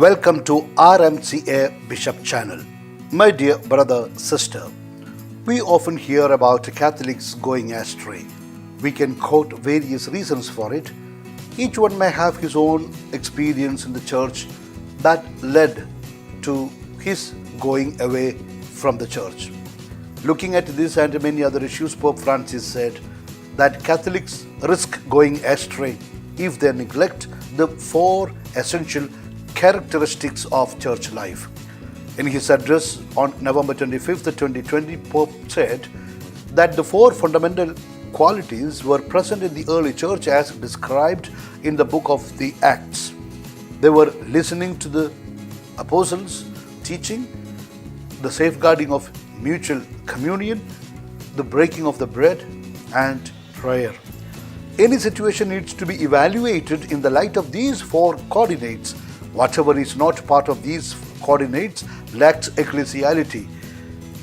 Welcome to RMCA Bishop Channel. My dear brother, sister, we often hear about Catholics going astray. We can quote various reasons for it. Each one may have his own experience in the church that led to his going away from the church. Looking at this and many other issues, Pope Francis said that Catholics risk going astray if they neglect the four essential characteristics of church life. In his address on November 25th, 2020, Pope said that the four fundamental qualities were present in the early church as described in the book of the Acts. They were listening to the apostles' teaching, the safeguarding of mutual communion, the breaking of the bread, and prayer. Any situation needs to be evaluated in the light of these four coordinates. Whatever is not part of these coordinates lacks ecclesiality.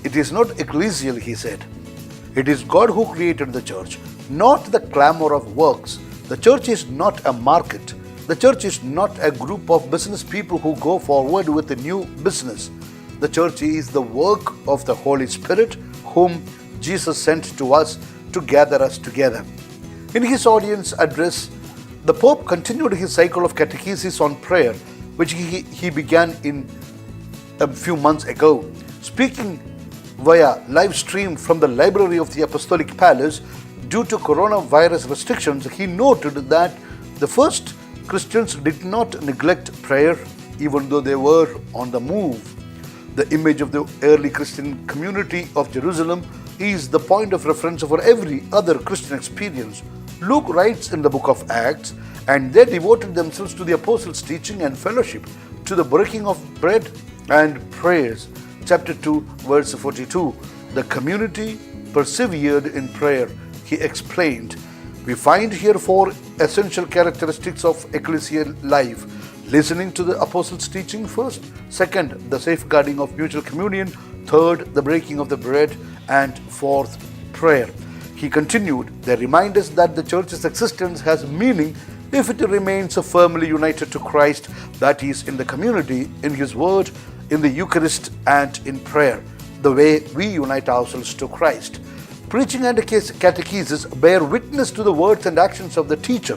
It is not ecclesial, he said. It is God who created the church, not the clamor of works. The church is not a market. The church is not a group of business people who go forward with a new business. The church is the work of the Holy Spirit, whom Jesus sent to us to gather us together. In his audience address, the Pope continued his cycle of catechesis on prayer, which he began in a few months ago. Speaking via live stream from the library of the Apostolic Palace, due to coronavirus restrictions, he noted that the first Christians did not neglect prayer even though they were on the move. The image of the early Christian community of Jerusalem is the point of reference for every other Christian experience. Luke writes in the book of Acts, and they devoted themselves to the apostles' teaching and fellowship, to the breaking of bread and prayers. Chapter 2, verse 42. The community persevered in prayer, he explained. We find here four essential characteristics of ecclesial life. Listening to the apostles' teaching first. Second, the safeguarding of mutual communion. Third, the breaking of the bread. And fourth, prayer. He continued, they remind us that the church's existence has meaning if it remains firmly united to Christ, that is, in the community, in His Word, in the Eucharist, and in prayer, the way we unite ourselves to Christ. Preaching and catechesis bear witness to the words and actions of the teacher.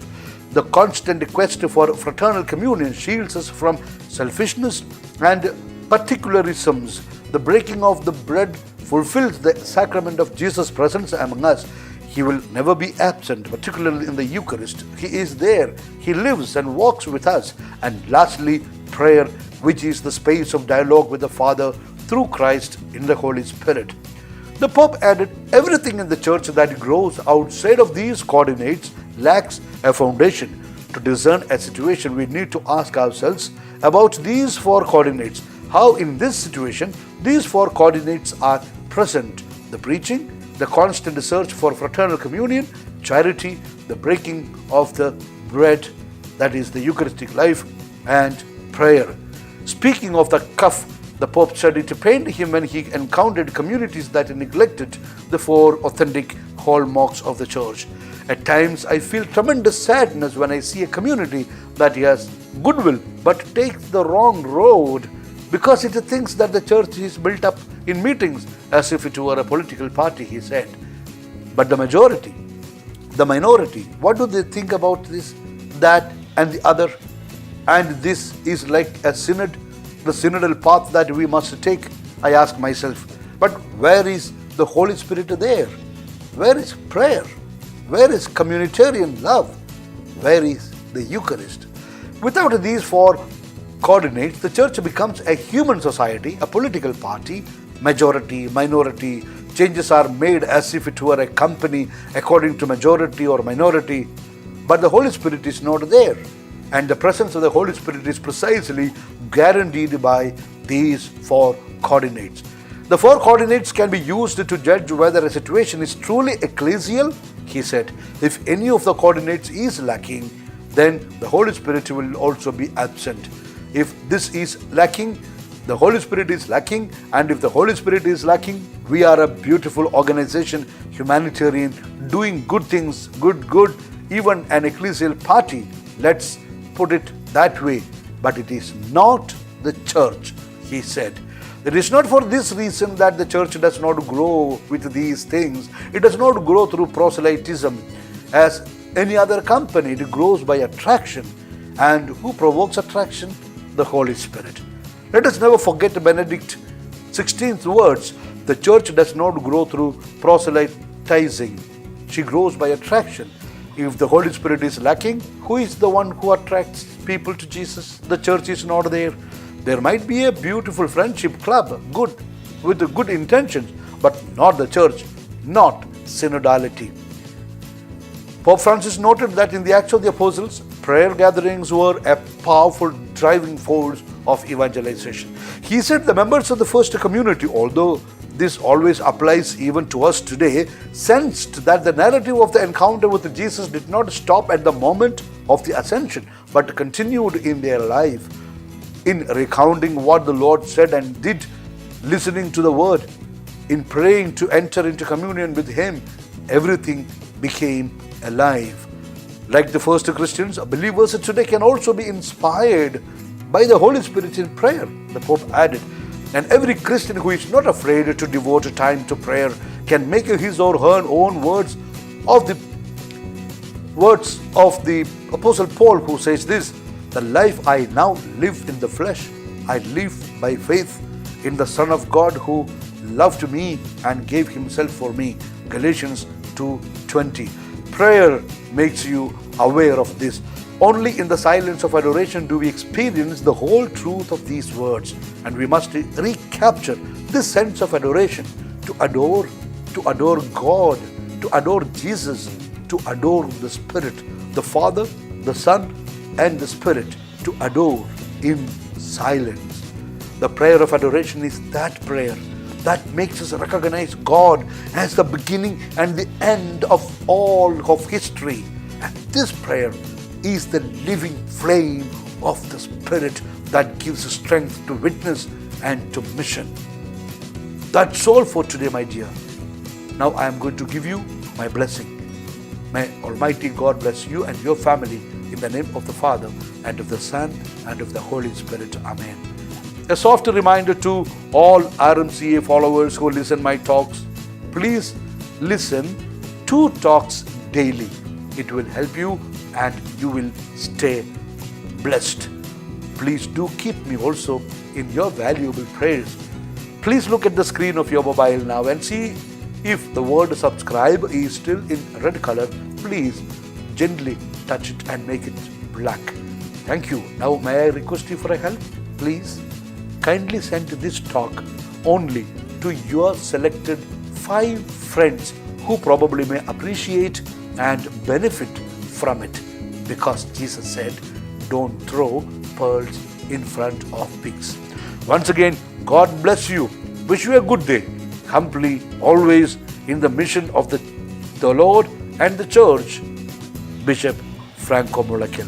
The constant quest for fraternal communion shields us from selfishness and particularisms. The breaking of the bread fulfills the sacrament of Jesus' presence among us. He will never be absent, particularly in the Eucharist. He is there. He lives and walks with us. And lastly, prayer, which is the space of dialogue with the Father through Christ in the Holy Spirit. The Pope added, everything in the church that grows outside of these coordinates lacks a foundation. To discern a situation, we need to ask ourselves about these four coordinates. How in this situation, these four coordinates are present. The preaching, the constant search for fraternal communion, charity, the breaking of the bread, that is the Eucharistic life, and prayer. Speaking of the cuff, the Pope said it pained him when he encountered communities that neglected the four authentic hallmarks of the church. At times, I feel tremendous sadness when I see a community that has goodwill but takes the wrong road because it thinks that the church is built up in meetings as if it were a political party, he said. But the majority, the minority, what do they think about this, that, and the other? And this is like a synod, the synodal path that we must take, I ask myself. But where is the Holy Spirit there? Where is prayer? Where is communitarian love? Where is the Eucharist? Without these four coordinates, the church becomes a human society, a political party, majority, minority. Changes are made as if it were a company according to majority or minority. But the Holy Spirit is not there. And the presence of the Holy Spirit is precisely guaranteed by these four coordinates. The four coordinates can be used to judge whether a situation is truly ecclesial, he said. If any of the coordinates is lacking, then the Holy Spirit will also be absent. If this is lacking, the Holy Spirit is lacking, and if the Holy Spirit is lacking, we are a beautiful organization, humanitarian, doing good things, good, even an ecclesial party. Let's put it that way. but it is not the church, he said. It is not for this reason that the church does not grow with these things. It does not grow through proselytism as any other company. It grows by attraction. And who provokes attraction? The Holy Spirit. Let us never forget Benedict XVI's words. The church does not grow through proselytizing. She grows by attraction. If the Holy Spirit is lacking, who is the one who attracts people to Jesus? The church is not there. There might be a beautiful friendship club, good, with good intentions, but not the church, not synodality. Pope Francis noted that in the Acts of the Apostles, prayer gatherings were a powerful driving force of evangelization. He said the members of the first community, although this always applies even to us today, sensed that the narrative of the encounter with Jesus did not stop at the moment of the ascension, but continued in their life. In recounting what the Lord said and did, listening to the word, in praying to enter into communion with Him, everything became alive. Like the first Christians, believers today can also be inspired by the Holy Spirit in prayer, the Pope added. And every Christian who is not afraid to devote time to prayer can make his or her own words of the Apostle Paul, who says this: the life I now live in the flesh, I live by faith in the Son of God who loved me and gave Himself for me. Galatians 2:20. Prayer makes you aware of this. Only in the silence of adoration do we experience the whole truth of these words, and we must recapture this sense of adoration, to adore God, to adore Jesus, to adore the Spirit, the Father, the Son, and the Spirit, to adore in silence. The prayer of adoration is that prayer that makes us recognize God as the beginning and the end of all of history. And this prayer is the living flame of the Spirit that gives us strength to witness and to mission. That's all for today, my dear. Now I am going to give you my blessing. May Almighty God bless you and your family in the name of the Father, and of the Son, and of the Holy Spirit. Amen. A soft reminder to all RMCA followers who listen my talks: please listen 2 talks daily. It will help you and you will stay blessed. Please do keep me also in your valuable prayers. Please look at the screen of your mobile now and see if the word subscribe is still in red color. Please gently touch it and make it black. Thank you. Now may I request you for a help? Please kindly send this talk only to your selected 5 friends who probably may appreciate and benefit from it, because Jesus said, don't throw pearls in front of pigs. Once again, God bless you. Wish you a good day. Humbly, always in the mission of the Lord and the Church, Bishop Franco Mullakil.